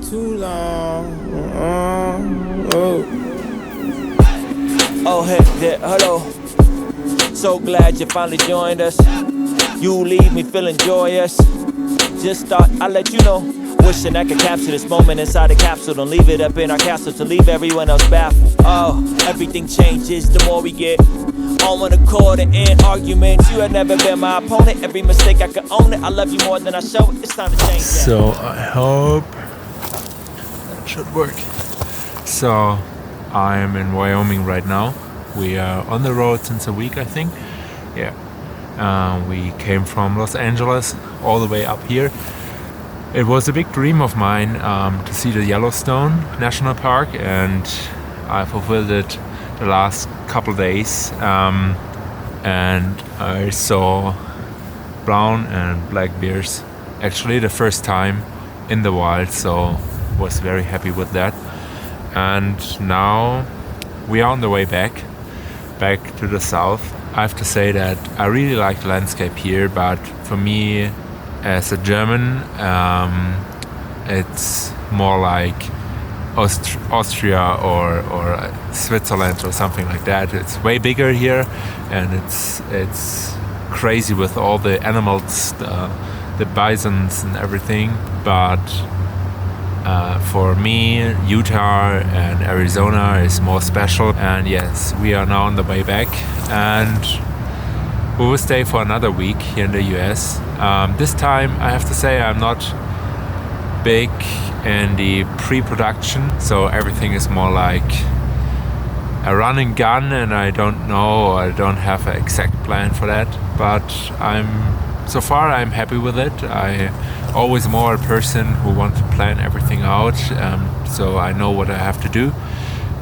too long. Oh, hey there, hello. So glad you finally joined us. You leave me feeling joyous. Just thought I'd let you know. Wishing I could capture this moment inside a capsule. Don't leave it up in our castle to leave everyone else baffled. Oh, everything changes the more we get on one accord and end arguments. You had never been my opponent. Every mistake I could own it. I love you more than I show it. It's time to change that. So I hope that should work. So I'm in Wyoming right now. We are on the road since a week, I think. Yeah. We came from Los Angeles all the way up here. It was a big dream of mine to see the Yellowstone National Park, and I fulfilled it the last couple days. And I saw brown and black bears actually the first time in the wild, so was very happy with that. And now we are on the way back to the south. I have to say that I really like the landscape here, but for me as a German, it's more like Austria or Switzerland or something like that. It's way bigger here, and it's crazy with all the animals, the bisons and everything. But for me, Utah and Arizona is more special. And yes, we are now on the way back, and we will stay for another week here in the US. This time I have to say I'm not big in the pre-production, so everything is more like a run and gun, and I don't know, I don't have an exact plan for that, but so far I'm happy with it. I always more a person who wants to plan everything out, so I know what I have to do.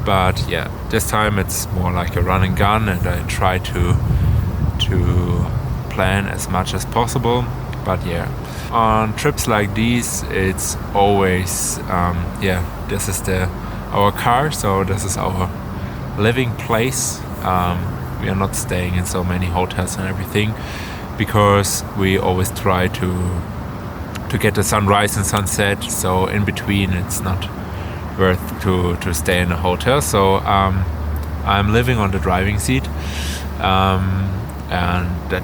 But yeah, this time it's more like a run and gun, and I try to plan as much as possible. But yeah, on trips like these, it's always this is our car, so this is our living place. We are not staying in so many hotels and everything, because we always try to get the sunrise and sunset, so in between it's not worth to stay in a hotel. So I'm living on the driving seat, and that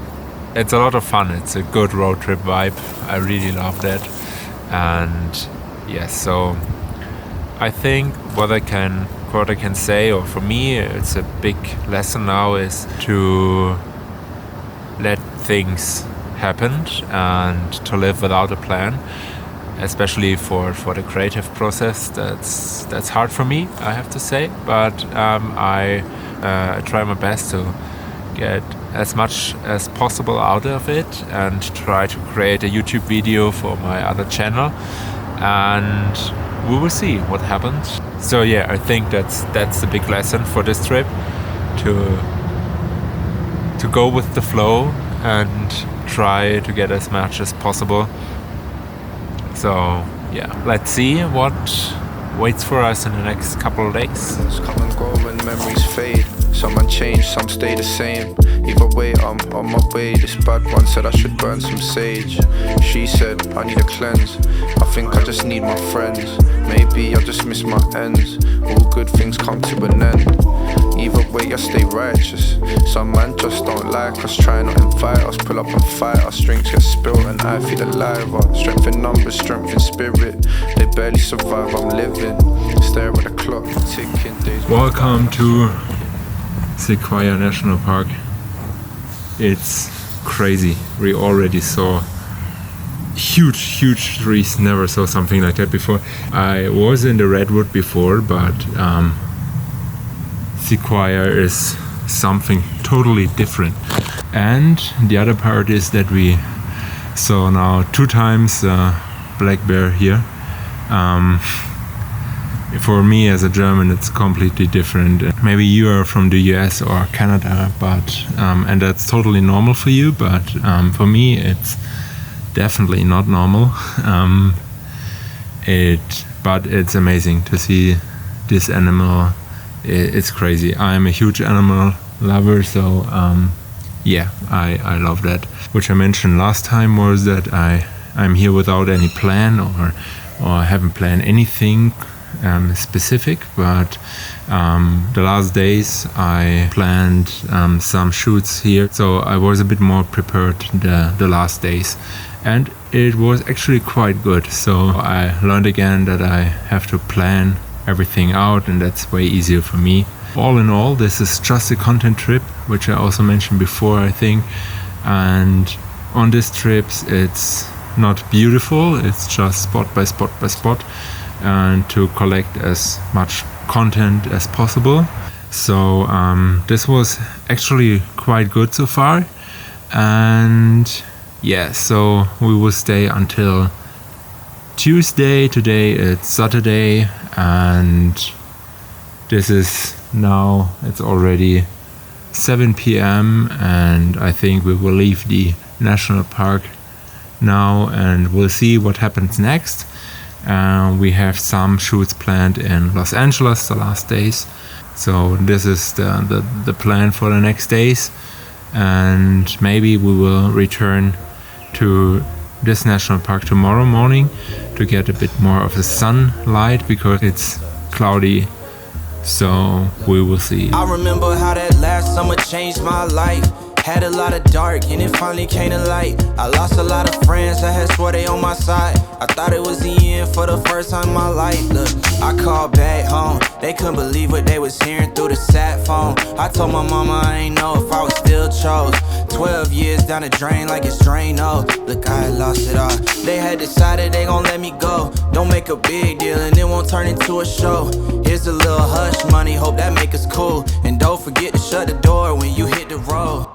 it's a lot of fun. It's a good road trip vibe. I really love that. And yes, so I think what I can say, or for me it's a big lesson now, is to let things happen and to live without a plan, especially for the creative process. That's hard for me, I have to say, but I try my best to get as much as possible out of it and try to create a YouTube video for my other channel, and we will see what happens. So yeah, I think that's the big lesson for this trip, to go with the flow and try to get as much as possible. So yeah, let's see what waits for us in the next couple of days. Come and go when memories fade. Some unchanged, some stay the same. Either way, I'm on my way. This bad one said I should burn some sage. She said I need a cleanse. I think I just need my friends. Maybe I just miss my ends. All good things come to an end. Either way, I stay righteous. Some man just don't like us, try not invite us. Pull up and fight us, drinks get spilled and I feel alive. Strength in numbers, strength in spirit. They barely survive, I'm living. Stare at the clock, ticking days. Welcome to Sequoia National Park. It's crazy. We already saw huge trees. Never saw something like that before. I was in the redwood before, but Sequoia is something totally different. And the other part is that we saw now 2 times black bear here. For me as a German, it's completely different. Maybe you are from the US or Canada, but and that's totally normal for you, but for me it's definitely not normal. But it's amazing to see this animal. It's crazy. I'm a huge animal lover, so yeah, I love that. Which I mentioned last time was that I'm here without any plan or or haven't planned anything specific, but the last days I planned some shoots here, so I was a bit more prepared the last days, and it was actually quite good. So I learned again that I have to plan everything out, and that's way easier for me. All in all, this is just a content trip, which I also mentioned before, I think, and on these trips it's not beautiful, it's just spot by spot by spot, and to collect as much content as possible. So this was actually quite good so far, and yeah, so we will stay until Tuesday. Today it's Saturday, and this is now, it's already 7 p.m. and I think we will leave the national park now, and we'll see what happens next. We have some shoots planned in Los Angeles the last days, so this is the plan for the next days, and maybe we will return to this national park tomorrow morning to get a bit more of the sunlight because it's cloudy, so we will see. I remember how that last summer changed my life. Had a lot of dark and it finally came to light. I lost a lot of friends, I had swore they on my side. I thought it was the end for the first time in my life. Look, I called back home, they couldn't believe what they was hearing through the sat phone. I told my mama I ain't know if I was still chose. 12 years down the drain like it's Drano. Look, I had lost it all. They had decided they gon' let me go. Don't make a big deal and it won't turn into a show. Here's a little hush money, hope that make us cool. And don't forget to shut the door when you hit the road.